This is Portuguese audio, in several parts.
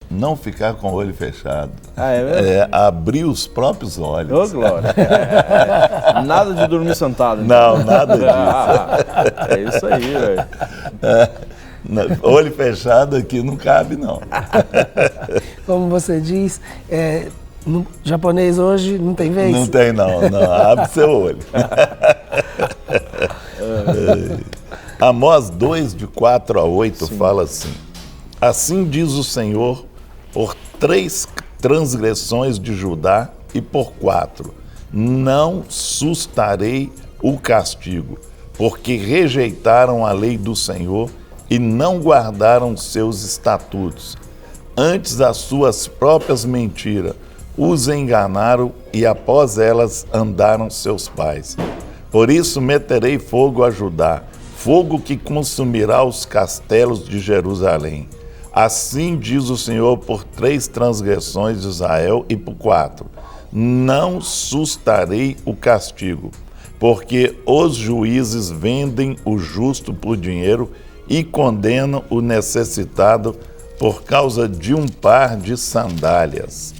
não ficar com o olho fechado. Ah, é mesmo? É abrir os próprios olhos. Ô, Glória. Nada de dormir sentado. Então. Não, nada disso. É isso aí, velho. Olho fechado aqui não cabe, não. Como você diz, no japonês hoje não tem vez? Não tem, não. Abre seu olho. Amós 2, de 4 a 8, sim, fala assim: assim diz o Senhor, por 3 transgressões de Judá e por 4, não sustarei o castigo, porque rejeitaram a lei do Senhor e não guardaram seus estatutos. Antes as suas próprias mentiras os enganaram e após elas andaram seus pais. Por isso meterei fogo a Judá, fogo que consumirá os castelos de Jerusalém. Assim diz o Senhor por 3 transgressões de Israel e por 4, não sustarei o castigo, porque os juízes vendem o justo por dinheiro e condenam o necessitado por causa de um par de sandálias.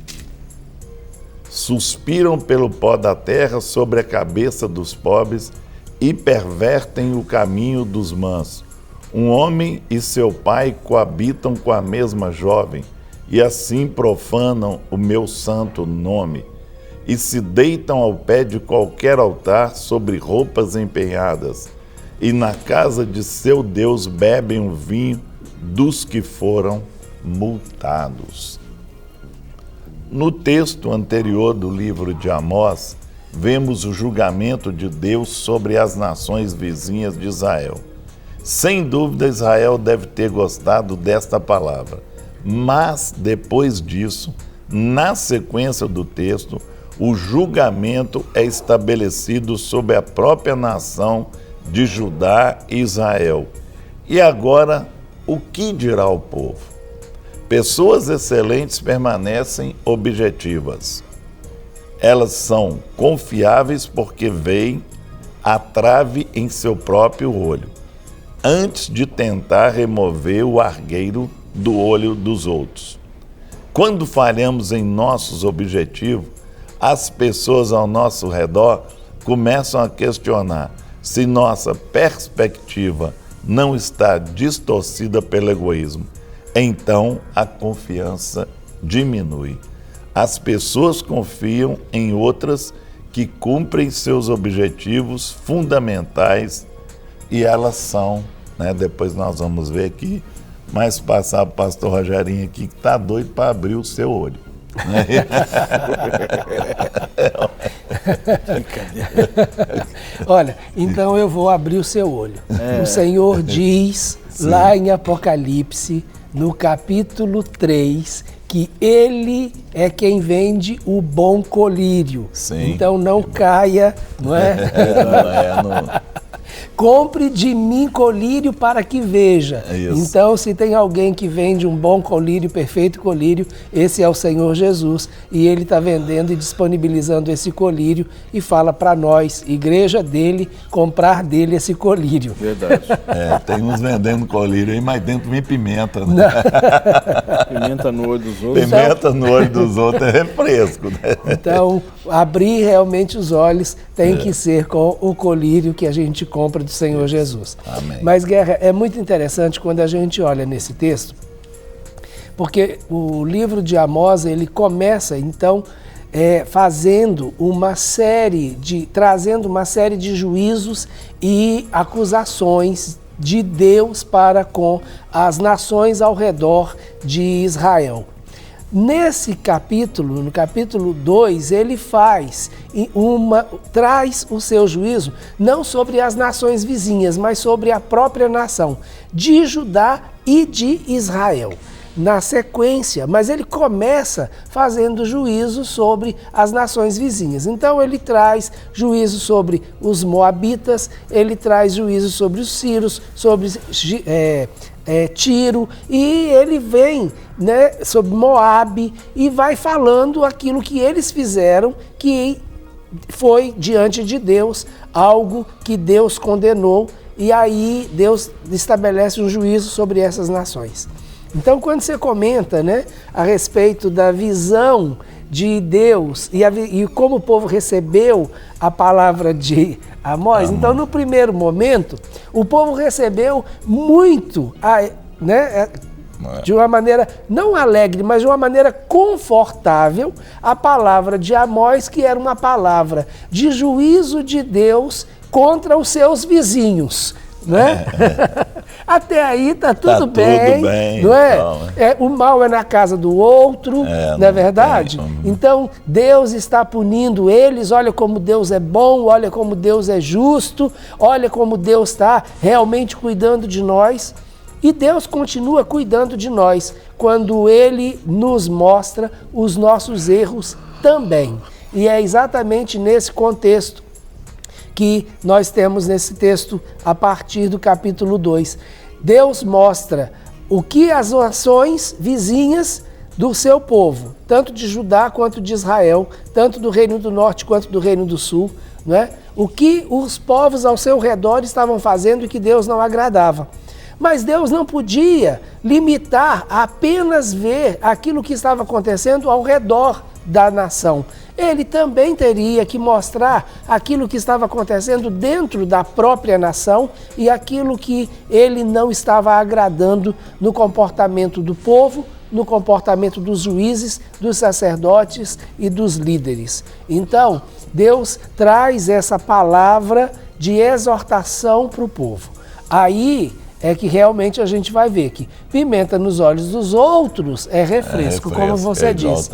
Suspiram pelo pó da terra sobre a cabeça dos pobres e pervertem o caminho dos mansos. Um homem e seu pai coabitam com a mesma jovem, e assim profanam o meu santo nome, e se deitam ao pé de qualquer altar sobre roupas empenhadas, e na casa de seu Deus bebem o vinho dos que foram multados. No texto anterior do livro de Amós, vemos o julgamento de Deus sobre as nações vizinhas de Israel. Sem dúvida, Israel deve ter gostado desta palavra, mas depois disso, na sequência do texto, o julgamento é estabelecido sobre a própria nação de Judá e Israel. E agora, o que dirá o povo? Pessoas excelentes permanecem objetivas. Elas são confiáveis porque veem a trave em seu próprio olho, antes de tentar remover o argueiro do olho dos outros. Quando falhamos em nossos objetivos, as pessoas ao nosso redor começam a questionar se nossa perspectiva não está distorcida pelo egoísmo. Então a confiança diminui. As pessoas confiam em outras que cumprem seus objetivos fundamentais e elas são, depois nós vamos ver aqui, mas passar para o pastor Rogerinho aqui que está doido para abrir o seu olho. Olha, então eu vou abrir o seu olho. O Senhor diz, sim, lá em Apocalipse, no capítulo 3, que Ele é quem vende o bom colírio. Sim. Então não caia, não é? Compre de mim colírio para que veja. Então, se tem alguém que vende um bom colírio, perfeito colírio, esse é o Senhor Jesus. E Ele está vendendo e disponibilizando esse colírio e fala para nós, igreja dele, comprar dele esse colírio. Verdade. Tem uns vendendo colírio aí, mas dentro vem pimenta. Né? Pimenta no olho dos outros. Pimenta no olho dos outros é refresco. Né? Então, abrir realmente os olhos tem que ser com o colírio que a gente compra do Senhor Jesus. Amém. Mas, Guerra, é muito interessante quando a gente olha nesse texto, porque o livro de Amós, ele começa, então, trazendo uma série de juízos e acusações de Deus para com as nações ao redor de Israel. Nesse capítulo, no capítulo 2, ele traz o seu juízo não sobre as nações vizinhas, mas sobre a própria nação de Judá e de Israel. Na sequência, mas ele começa fazendo juízo sobre as nações vizinhas. Então ele traz juízo sobre os moabitas, ele traz juízo sobre os sírios, sobre Tiro, e ele vem sobre Moabe e vai falando aquilo que eles fizeram, que foi diante de Deus, algo que Deus condenou, e aí Deus estabelece um juízo sobre essas nações. Então, quando você comenta, né, a respeito da visão de Deus e como o povo recebeu a palavra de Amós, então, no primeiro momento, o povo recebeu muito, né, de uma maneira não alegre, mas de uma maneira confortável, a palavra de Amós, que era uma palavra de juízo de Deus contra os seus vizinhos, né? Até aí tá tudo bem, não é? Então, O mal é na casa do outro, não é verdade? Então Deus está punindo eles. Olha como Deus é bom, olha como Deus é justo, olha como Deus está realmente cuidando de nós. E Deus continua cuidando de nós quando Ele nos mostra os nossos erros também. E é exatamente nesse contexto que nós temos nesse texto a partir do capítulo 2. Deus mostra o que as nações vizinhas do seu povo, tanto de Judá quanto de Israel, tanto do Reino do Norte quanto do Reino do Sul, não é? O que os povos ao seu redor estavam fazendo e que Deus não agradava. Mas Deus não podia limitar a apenas ver aquilo que estava acontecendo ao redor da nação. Ele também teria que mostrar aquilo que estava acontecendo dentro da própria nação e aquilo que ele não estava agradando no comportamento do povo, no comportamento dos juízes, dos sacerdotes e dos líderes. Então, Deus traz essa palavra de exortação para o povo. Aí é que realmente a gente vai ver que pimenta nos olhos dos outros é refresco, como você disse.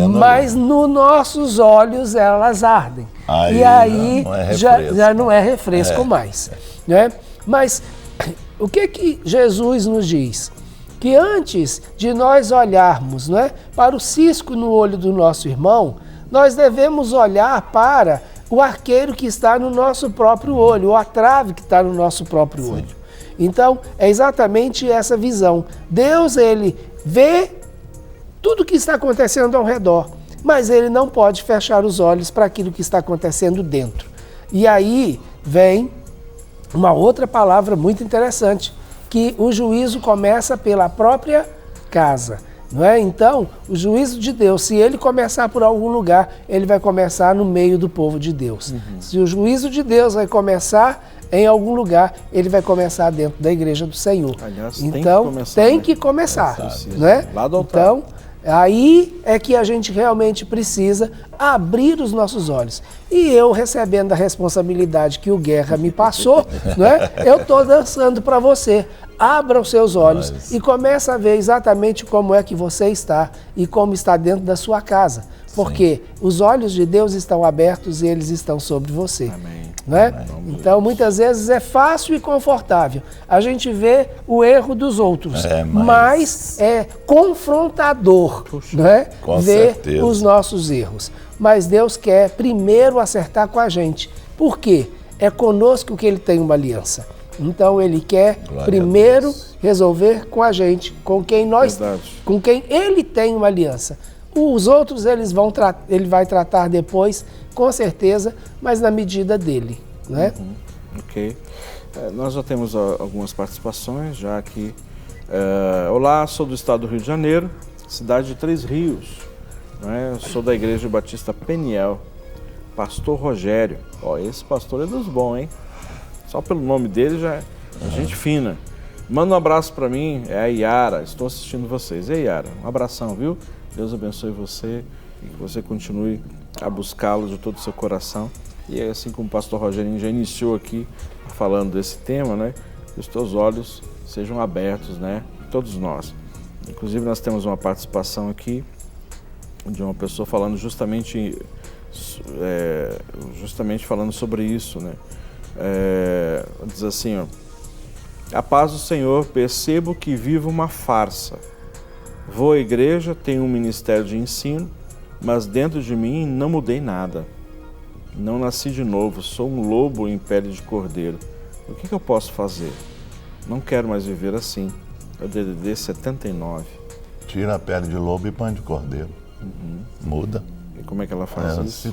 Mas nos nossos olhos elas ardem. E aí já não é refresco mais. Né? Mas o que Jesus nos diz? Que antes de nós olharmos, né, para o cisco no olho do nosso irmão, nós devemos olhar para o arqueiro que está no nosso próprio olho, ou a trave que está no nosso próprio olho. Então, é exatamente essa visão. Deus, ele vê tudo o que está acontecendo ao redor, mas ele não pode fechar os olhos para aquilo que está acontecendo dentro. E aí vem uma outra palavra muito interessante, que o juízo começa pela própria casa. Não é? Então, o juízo de Deus, se ele começar por algum lugar, ele vai começar no meio do povo de Deus. Se o juízo de Deus vai começar em algum lugar, ele vai começar dentro da igreja do Senhor. Aliás, então, tem que começar. Não é? Então, aí é que a gente realmente precisa abrir os nossos olhos. E eu, recebendo a responsabilidade que o Guerra me passou, não é? Eu estou dançando para você. Abra os seus olhos e comece a ver exatamente como é que você está e como está dentro da sua casa. Porque os olhos de Deus estão abertos e eles estão sobre você. Amém. Não é? Amém. Então, muitas vezes é fácil e confortável a gente vê o erro dos outros, mas é confrontador, não é? Ver os nossos erros. Mas Deus quer primeiro acertar com a gente. Por quê? É conosco que Ele tem uma aliança. Então Ele quer primeiro resolver com a gente, com quem Ele tem uma aliança. Os outros ele vai tratar depois, com certeza, mas na medida dele, né? Ok. Nós já temos algumas participações, já aqui. Olá, sou do estado do Rio de Janeiro, cidade de Três Rios. Né? Sou da Igreja Batista Peniel. Pastor Rogério. Esse pastor é dos bons, hein? Só pelo nome dele já é gente fina. Manda um abraço para mim, é a Yara, estou assistindo vocês. Ei, Yara, um abração, viu? Deus abençoe você e que você continue a buscá-lo de todo o seu coração. E assim como o pastor Rogerinho já iniciou aqui falando desse tema, né? Que os teus olhos sejam abertos, né? Todos nós. Inclusive nós temos uma participação aqui de uma pessoa falando justamente falando sobre isso, né? Diz assim, ó: a paz do Senhor, percebo que vivo uma farsa. Vou à igreja, tenho um ministério de ensino, mas dentro de mim não mudei nada. Não nasci de novo, sou um lobo em pele de cordeiro. O que eu posso fazer? Não quero mais viver assim. É o DDD 79. Tira a pele de lobo e põe de cordeiro. Muda. E como é que ela faz isso?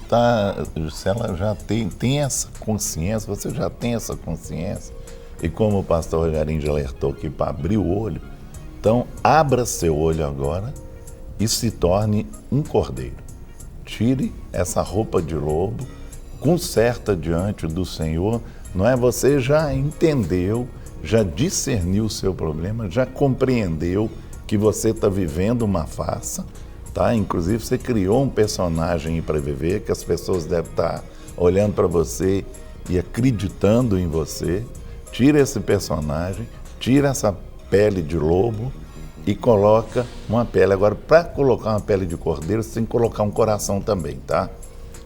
Se ela já tem essa consciência, você já tem essa consciência, e como o pastor Rogerinho já alertou aqui, para abrir o olho, Então, abra seu olho agora e se torne um cordeiro. Tire essa roupa de lobo, conserta diante do Senhor, não é? Você já entendeu, já discerniu o seu problema, já compreendeu que você está vivendo uma farsa, tá? Inclusive você criou um personagem para viver, que as pessoas devem estar olhando para você e acreditando em você. Tira esse personagem, tira essa pele de lobo e coloca uma pele. Agora, para colocar uma pele de cordeiro, você tem que colocar um coração também, tá?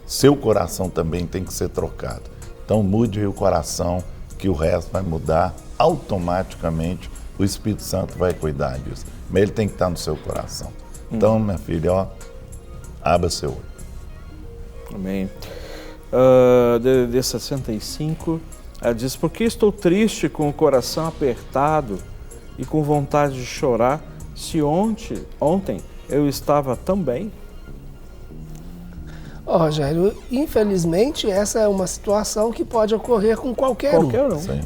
Seu coração também tem que ser trocado. Então mude o coração, que o resto vai mudar automaticamente. O Espírito Santo vai cuidar disso. Mas ele tem que estar no seu coração. Então, minha filha, ó, abra seu olho. Amém. DDD 65, ela diz: por que estou triste, com o coração apertado e com vontade de chorar, se ontem eu estava tão bem? Rogério, infelizmente essa é uma situação que pode ocorrer com qualquer um,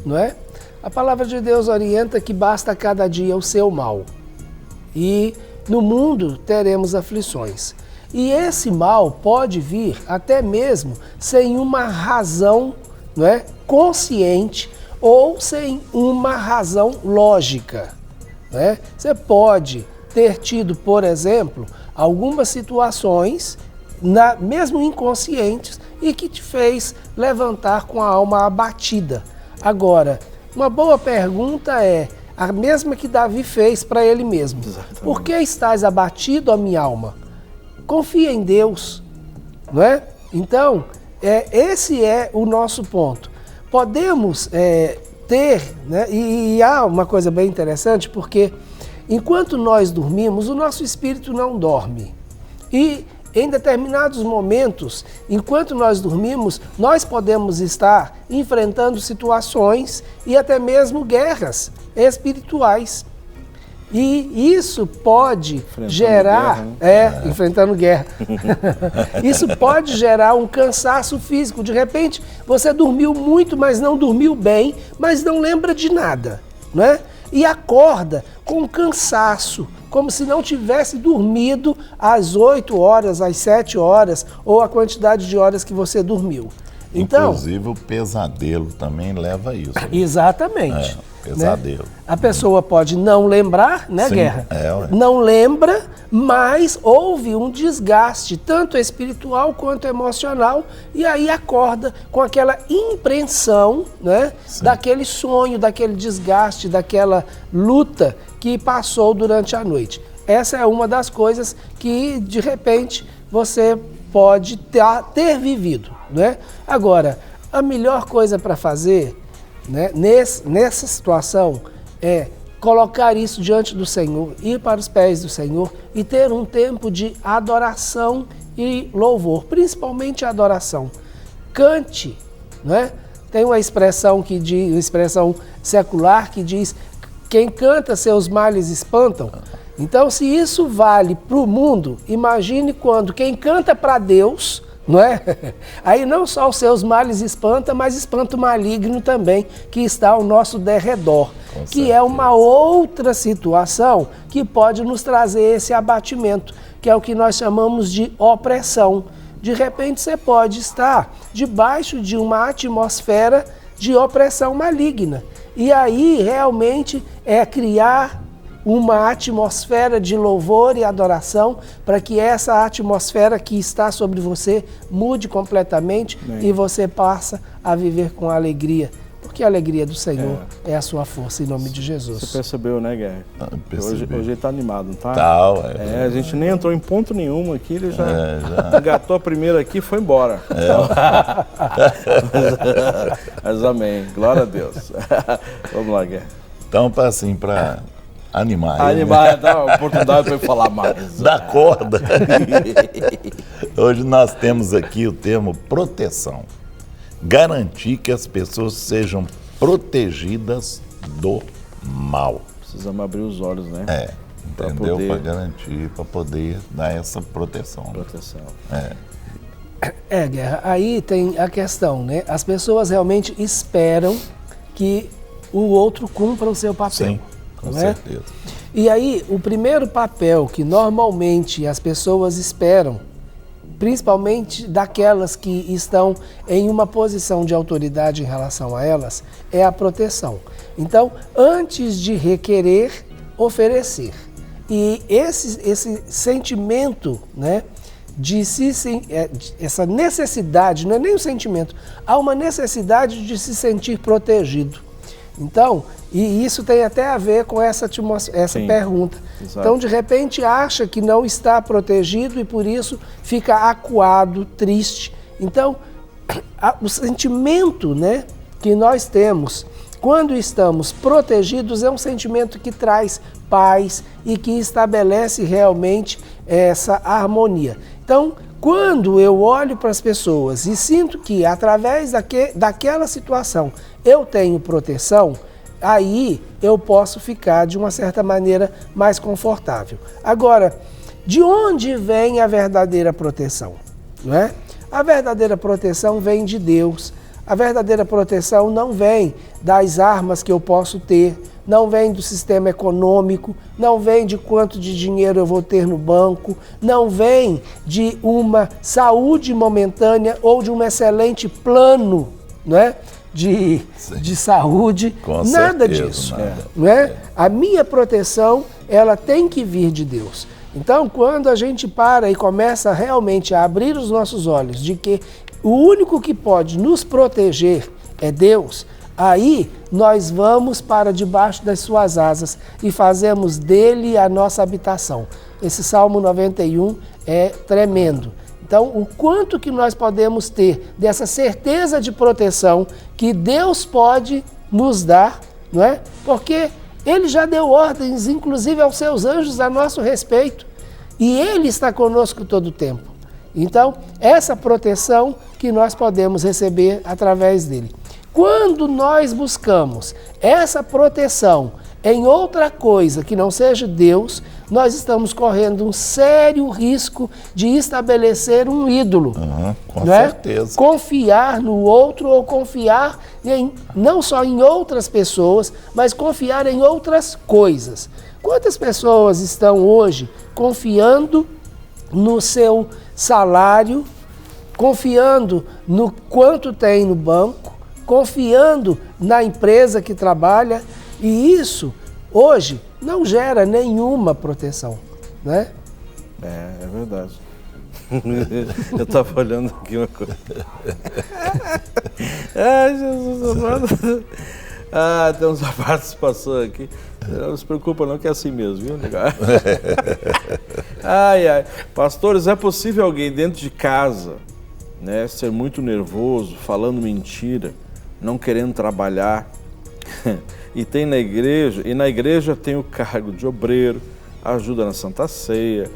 não é? A palavra de Deus orienta que basta cada dia o seu mal. E no mundo teremos aflições. E esse mal pode vir até mesmo sem uma razão, não é, consciente ou sem uma razão lógica, não é? Você pode ter tido, por exemplo, algumas situações, mesmo inconscientes, e que te fez levantar com a alma abatida. Agora, uma boa pergunta é a mesma que Davi fez para ele mesmo. Exatamente. Por que estás abatido, ó minha alma? Confia em Deus, não é? Então, esse é o nosso ponto. Podemos ter, né? E há uma coisa bem interessante, porque enquanto nós dormimos, o nosso espírito não dorme. E em determinados momentos, enquanto nós dormimos, nós podemos estar enfrentando situações e até mesmo guerras espirituais. E isso pode gerar... enfrentando guerra. Isso pode gerar um cansaço físico. De repente, você dormiu muito, mas não dormiu bem, mas não lembra de nada, não é? E acorda com cansaço, como se não tivesse dormido às 8 horas, às 7 horas, ou a quantidade de horas que você dormiu. Então, inclusive o pesadelo também leva a isso. Exatamente. Pesadelo. Né? A pessoa pode não lembrar, né, Sim, Guerra? Não lembra, mas houve um desgaste, tanto espiritual quanto emocional, e aí acorda com aquela impressão, né, daquele sonho, daquele desgaste, daquela luta que passou durante a noite. Essa é uma das coisas que, de repente, você pode ter vivido, né? Agora, a melhor coisa para fazer, né, nessa situação é colocar isso diante do Senhor, ir para os pés do Senhor e ter um tempo de adoração e louvor, principalmente adoração. Cante, né? Tem uma expressão que diz, uma expressão secular que diz: quem canta seus males espantam. Então, se isso vale para o mundo, imagine quando quem canta para Deus, não é? Aí não só os seus males espanta, mas espanta o maligno também que está ao nosso derredor, que é uma outra situação que pode nos trazer esse abatimento, que é o que nós chamamos de opressão. De repente você pode estar debaixo de uma atmosfera de opressão maligna. E aí realmente é criar uma atmosfera de louvor e adoração para que essa atmosfera que está sobre você mude completamente e você passa a viver com alegria. Porque a alegria do Senhor é a sua força, em nome de Jesus. Você percebeu, né, Guerra? Hoje ele está animado, não está? Tá, a gente nem entrou em ponto nenhum aqui, ele já engatou a primeira aqui e foi embora. Mas amém, glória a Deus. Vamos lá, Guerra. Então, assim, para animar. Animar, dá uma oportunidade para eu falar mais. Dá corda. Hoje nós temos aqui o termo proteção. Garantir que as pessoas sejam protegidas do mal. Precisamos abrir os olhos, né? Entendeu? Para garantir, para poder dar essa proteção. Guerra, aí tem a questão, né? As pessoas realmente esperam que o outro cumpra o seu papel. Sim, com certeza. E aí, o primeiro papel que normalmente as pessoas esperam, principalmente daquelas que estão em uma posição de autoridade em relação a elas, é a proteção. Então, antes de requerer, oferecer. E esse sentimento, né, essa necessidade, não é nem o sentimento, há uma necessidade de se sentir protegido. Então, e isso tem até a ver com essa pergunta. Exato. Então, de repente, acha que não está protegido e por isso fica acuado, triste. Então, o sentimento, né, que nós temos quando estamos protegidos é um sentimento que traz paz e que estabelece realmente essa harmonia. Então, quando eu olho para as pessoas e sinto que através daquela situação eu tenho proteção, aí eu posso ficar de uma certa maneira mais confortável. Agora, de onde vem a verdadeira proteção? Não é? A verdadeira proteção vem de Deus. A verdadeira proteção não vem das armas que eu posso ter, não vem do sistema econômico, não vem de quanto de dinheiro eu vou ter no banco, não vem de uma saúde momentânea ou de um excelente plano, não é? de saúde, Com nada certeza, disso. nada. Não é? A minha proteção, ela tem que vir de Deus. Então, quando a gente para e começa realmente a abrir os nossos olhos de que o único que pode nos proteger é Deus, aí nós vamos para debaixo das suas asas e fazemos dele a nossa habitação. Esse Salmo 91 é tremendo. Então, o quanto que nós podemos ter dessa certeza de proteção que Deus pode nos dar, não é? Porque Ele já deu ordens, inclusive aos seus anjos, a nosso respeito. E Ele está conosco todo o tempo. Então, essa proteção que nós podemos receber através dele. Quando nós buscamos essa proteção em outra coisa que não seja Deus, nós estamos correndo um sério risco de estabelecer um ídolo. Com não é? certeza. Confiar no outro ou confiar não só em outras pessoas, mas confiar em outras coisas. Quantas pessoas estão hoje confiando no seu salário, confiando no quanto tem no banco, confiando na empresa que trabalha, e isso hoje não gera nenhuma proteção, né? É verdade. Eu estava olhando aqui uma coisa. Ai, Jesus amado. Temos uma participação aqui. Não se preocupa não, que é assim mesmo, viu? Pastores, é possível alguém dentro de casa, né, ser muito nervoso, falando mentira, não querendo trabalhar, e na igreja tem o cargo de obreiro, ajuda na Santa Ceia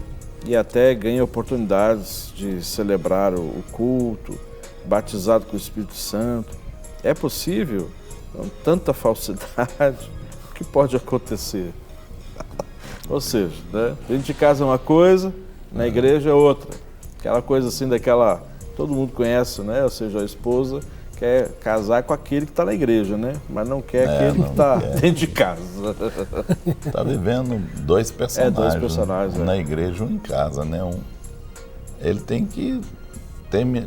e até ganha oportunidades de celebrar o culto, batizado com o Espírito Santo. É possível? Com tanta falsidade, o que pode acontecer? Ou seja, né, dentro de casa é uma coisa, na igreja é outra. Aquela coisa assim todo mundo conhece, né? Ou seja, a esposa quer casar com aquele que está na igreja, né? Mas não quer aquele que está dentro de casa. Está vivendo dois personagens, dois personagens, na igreja, um em casa, né? Ele tem que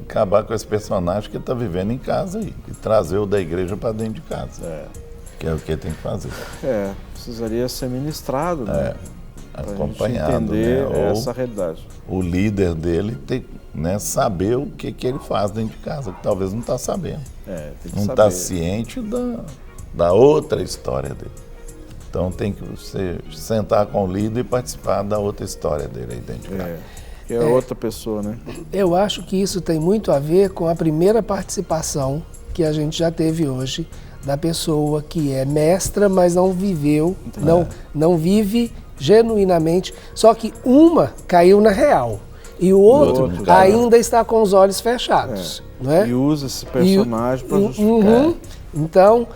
acabar com esse personagem que está vivendo em casa e trazer o da igreja para dentro de casa. Que é o que ele tem que fazer. Precisaria ser ministrado, né? Acompanhado, pra gente entender, né? essa realidade. O líder dele tem, né, saber o que ele faz dentro de casa, que talvez não está sabendo. Tem que não saber. está ciente da outra história dele. Então tem que você sentar com o líder e participar da outra história dele aí dentro de casa. Que é outra pessoa, né? Eu acho que isso tem muito a ver com a primeira participação que a gente já teve hoje, da pessoa que é mestra, mas não viveu, não vive genuinamente, só que uma caiu na real e o outro ainda está com os olhos fechados. Não é? E usa esse personagem para justificar. Então,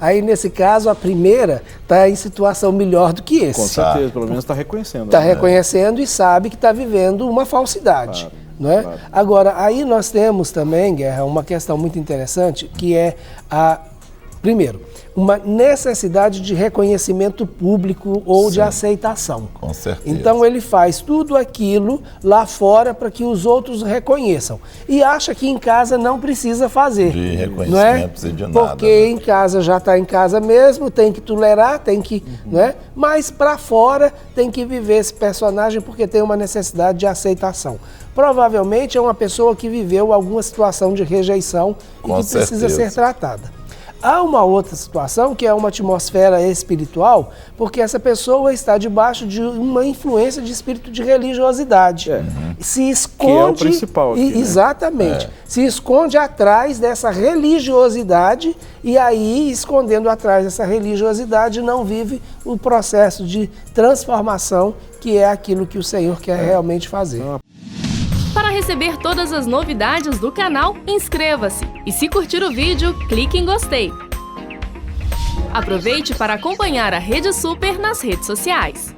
aí nesse caso, a primeira está em situação melhor do que esse. Com certeza, pelo menos está reconhecendo. Está reconhecendo e sabe que está vivendo uma falsidade. Claro, não é? claro. Agora, aí nós temos também, Guerra, uma questão muito interessante, que é Primeiro, uma necessidade de reconhecimento público ou de aceitação. Com certeza. Então ele faz tudo aquilo lá fora para que os outros reconheçam. E acha que em casa não precisa fazer. De reconhecimento, não é? precisa de nada. Porque em casa já está em casa mesmo, tem que tolerar, tem que. Não é? Mas para fora tem que viver esse personagem porque tem uma necessidade de aceitação. Provavelmente é uma pessoa que viveu alguma situação de rejeição e que precisa ser tratada. Há uma outra situação que é uma atmosfera espiritual, porque essa pessoa está debaixo de uma influência de espírito de religiosidade. Se esconde, que é o principal aqui, né? Exatamente. Se esconde atrás dessa religiosidade e aí, escondendo atrás dessa religiosidade, não vive o processo de transformação que é aquilo que o Senhor quer realmente fazer. Para receber todas as novidades do canal, inscreva-se e se curtir o vídeo, clique em gostei. Aproveite para acompanhar a Rede Super nas redes sociais.